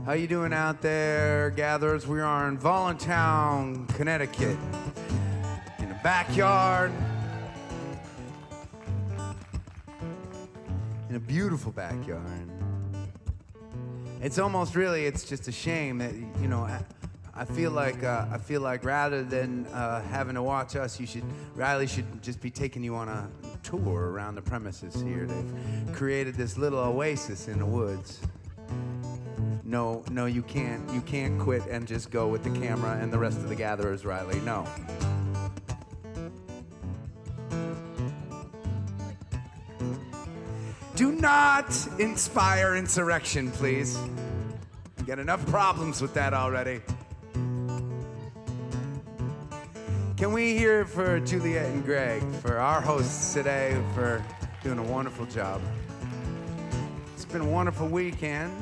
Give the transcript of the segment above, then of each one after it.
How you doing out there, gatherers? We are in Voluntown, Connecticut, in a backyard, in a beautiful backyard. It's almost really, it's just a shame that, you know, I feel like rather than having to watch us, Riley should just be taking you on a tour around the premises here. They've created this little oasis in the woods. No, you can't quit and just go with the camera and the rest of the gatherers, Riley. No. Do not inspire insurrection, please. You got enough problems with that already. Can we hear for Juliet and Greg, for our hosts today, for doing a wonderful job? It's been a wonderful weekend.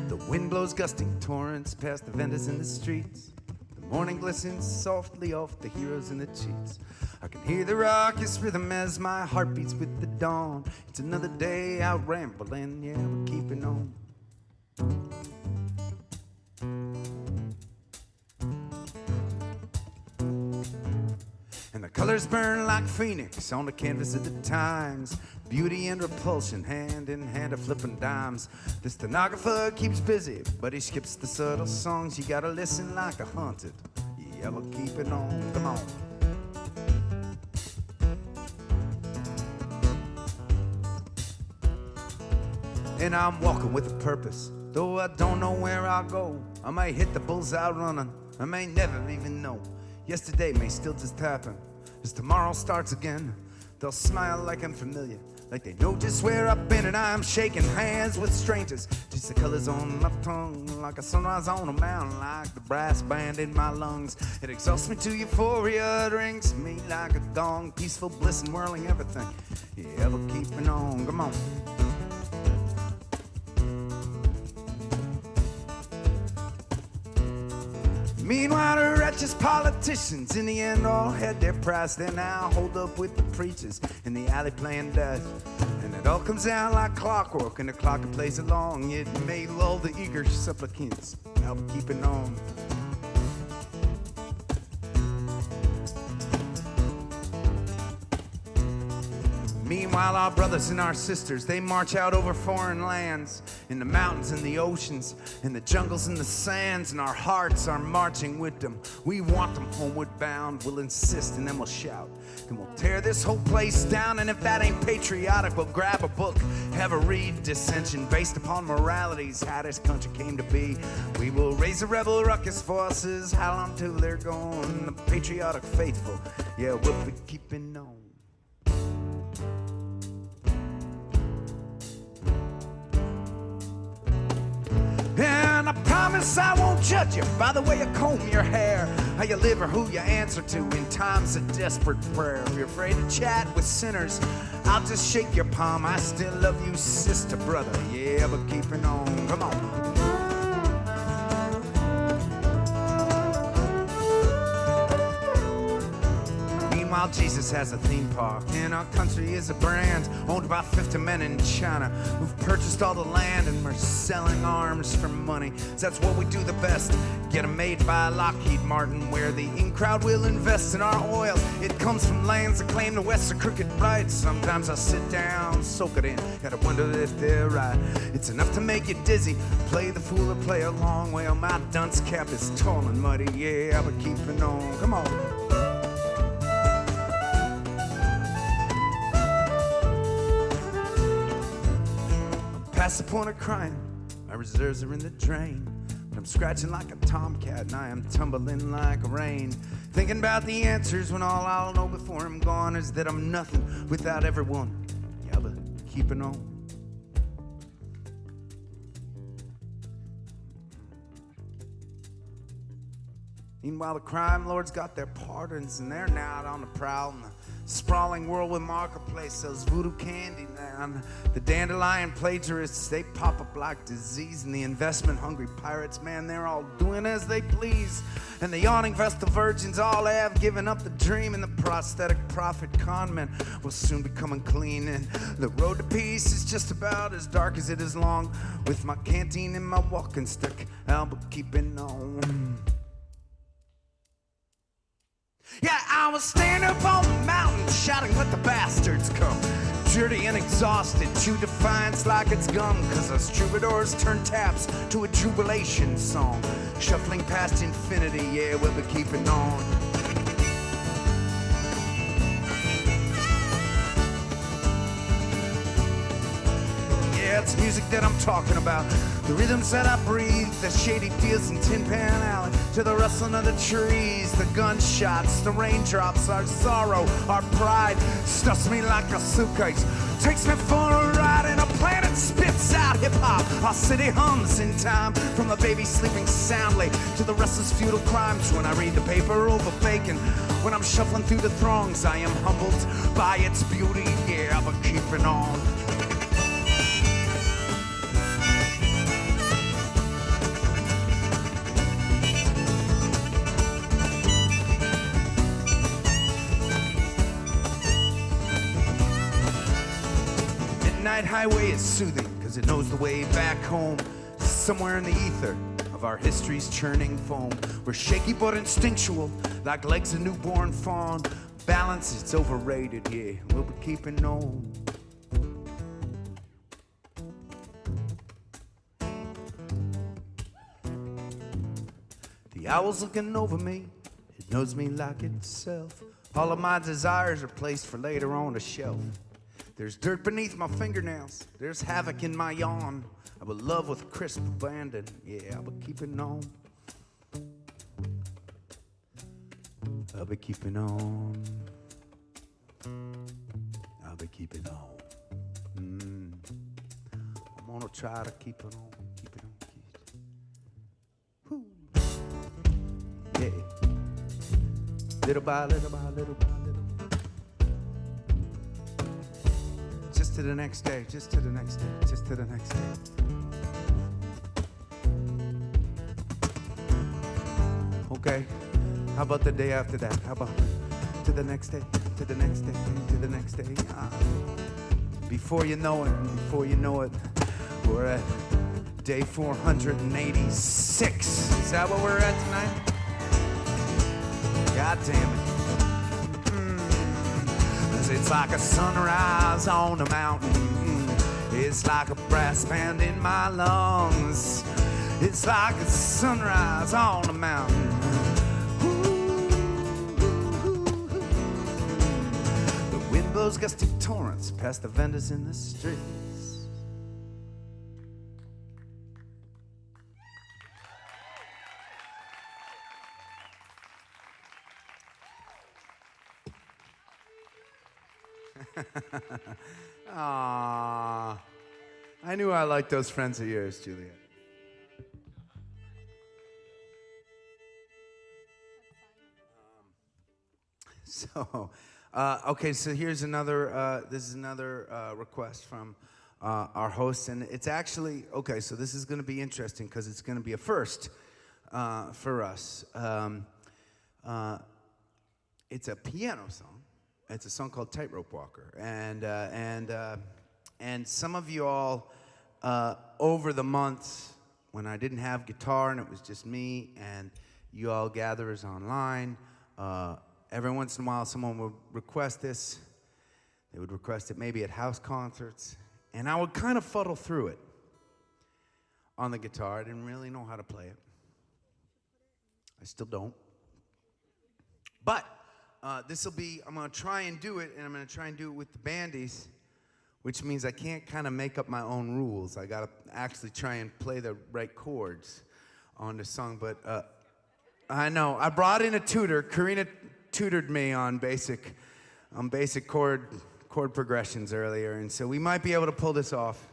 The wind blows gusting torrents past the vendors in the streets. The morning glistens softly off the heroes in the cheats. I can hear the raucous rhythm as my heart beats with the dawn. It's another day out rambling, yeah, we're keeping on. And the colors burn like phoenix on the canvas of the times. Beauty and repulsion, hand in hand, a flipping dimes. The stenographer keeps busy, but he skips the subtle songs. You gotta listen like a haunted. Yeah, we're keeping on, come on. And I'm walking with a purpose, though I don't know where I'll go. I may hit the bullseye running, I may never even know. Yesterday may still just happen, as tomorrow starts again. They'll smile like I'm familiar, like they know just where I've been. And I'm shaking hands with strangers, just the colors on my tongue, like a sunrise on a mountain, like the brass band in my lungs. It exalts me to euphoria, drinks me like a gong, peaceful bliss and whirling everything. Yeah, we're keeping on, come on. Meanwhile, the wretched politicians in the end all had their price. They now hold up with the preachers in the alley playing death. And it all comes down like clockwork, and the clock that plays along. It may lull the eager supplicants, help keeping on. Meanwhile, our brothers and our sisters, they march out over foreign lands, in the mountains and the oceans, in the jungles and the sands, and our hearts are marching with them. We want them homeward bound, we'll insist and then we'll shout. And we'll tear this whole place down, and if that ain't patriotic, we'll grab a book, have a read, dissension based upon moralities, how this country came to be. We will raise the rebel ruckus forces, howl until they're gone. The patriotic faithful, yeah, we'll be keeping on. And I promise I won't judge you by the way you comb your hair, how you live or who you answer to in times of desperate prayer. If you're afraid to chat with sinners, I'll just shake your palm. I still love you, sister, brother, yeah, but keeping on, come on. Meanwhile, Jesus has a theme park, and our country is a brand owned by 50 men in China who've purchased all the land, and we're selling arms for money. That's what we do the best. Get them made by Lockheed Martin, where the in-crowd will invest in our oil. It comes from lands that claim the West are crooked right. Sometimes I sit down, soak it in, gotta wonder if they're right. It's enough to make you dizzy, play the fool or play along. Well, my dunce cap is tall and muddy, yeah, but keeping on, come on. Past the point of crying, my reserves are in the drain. But I'm scratching like a tomcat, and I am tumbling like rain. Thinking about the answers when all I'll know before I'm gone is that I'm nothing without everyone. Yeah, but keeping on. Meanwhile, the crime lords got their pardons, and they're now out on the prowl in the sprawling whirlwind marketplace sells voodoo candy, man. The dandelion plagiarists, they pop up like disease, and the investment-hungry pirates, man, they're all doing as they please. And the yawning vestal virgins all have given up the dream, and the prosthetic prophet con men will soon be coming clean. And the road to peace is just about as dark as it is long, with my canteen and my walking stick, I'll be keeping on. Yeah, I was standing up on the mountain, shouting, let the bastards come. Dirty and exhausted, chew defiance like it's gum, 'cause us troubadours turn taps to a jubilation song. Shuffling past infinity, yeah, we'll be keeping on. Yeah, it's music that I'm talking about. The rhythms that I breathe, the shady deals in Tin Pan Alley, to the rustling of the trees, the gunshots, the raindrops, our sorrow, our pride stuffs me like a suitcase, takes me for a ride, and a planet spits out hip-hop. Our city hums in time, from the baby sleeping soundly to the restless feudal crimes when I read the paper over bacon. When I'm shuffling through the throngs, I am humbled by its beauty, yeah, but keeping on. Midnight highway is soothing, 'cause it knows the way back home, somewhere in the ether of our history's churning foam. We're shaky but instinctual, like legs of newborn fawn. Balance, it's overrated, yeah, we'll be keeping on. The owl's looking over me, it knows me like itself. All of my desires are placed for later on a shelf. There's dirt beneath my fingernails, there's havoc in my yawn. I will love with crisp abandon, yeah, I'll be keeping on. I'll be keeping on. I'll be keeping on. I'm gonna try to keep it on, keep it on, keep it. Whew. Yeah. Little by little by little by little. Just to the next day, just to the next day, just to the next day. Okay, how about the day after that? How about to the next day, to the next day, to the next day? Before you know it, we're at day 486. Is that what we're at tonight? God damn it. It's like a sunrise on a mountain. It's like a brass band in my lungs. It's like a sunrise on a mountain. The wind blows gusty torrents past the vendors in the streets. Aww. I knew I liked those friends of yours, Julia. Okay, so here's another, this is another request from our host, and it's actually, okay, so this is going to be interesting because it's going to be a first for us. It's a piano song. It's a song called Tightrope Walker, and some of you all over the months when I didn't have guitar and it was just me and you all gatherers online, every once in a while someone would request this. They would request it maybe at house concerts, and I would kind of fuddle through it on the guitar. I didn't really know how to play it. I still don't. But this will be, I'm going to try and do it, and I'm going to try and do it with the bandies, which means I can't kind of make up my own rules. I got to actually try and play the right chords on the song. But I know, I brought in a tutor. Karina tutored me on basic chord progressions earlier, and so we might be able to pull this off.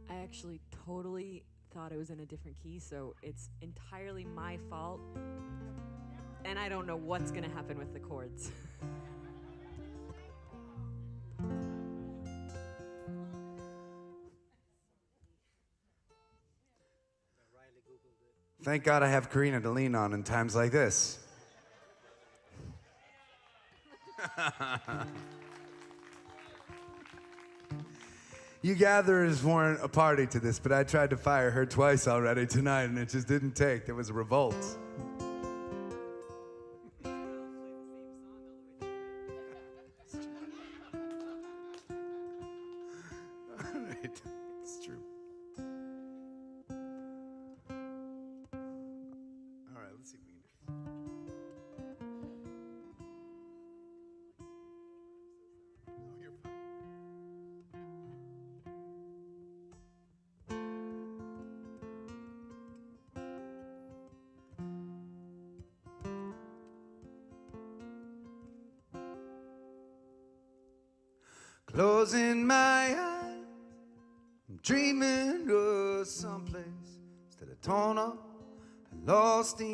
I actually totally thought it was in a different key, so it's entirely my fault. And I don't know what's gonna happen with the chords. Thank God I have Karina to lean on in times like this. You gatherers weren't a party to this, but I tried to fire her twice already tonight, and it just didn't take. There was a revolt. All right, it's true. All right, let's see if we can do this. No, you're fine. Closing my eyes, I'm dreaming of someplace instead of torn up and lost in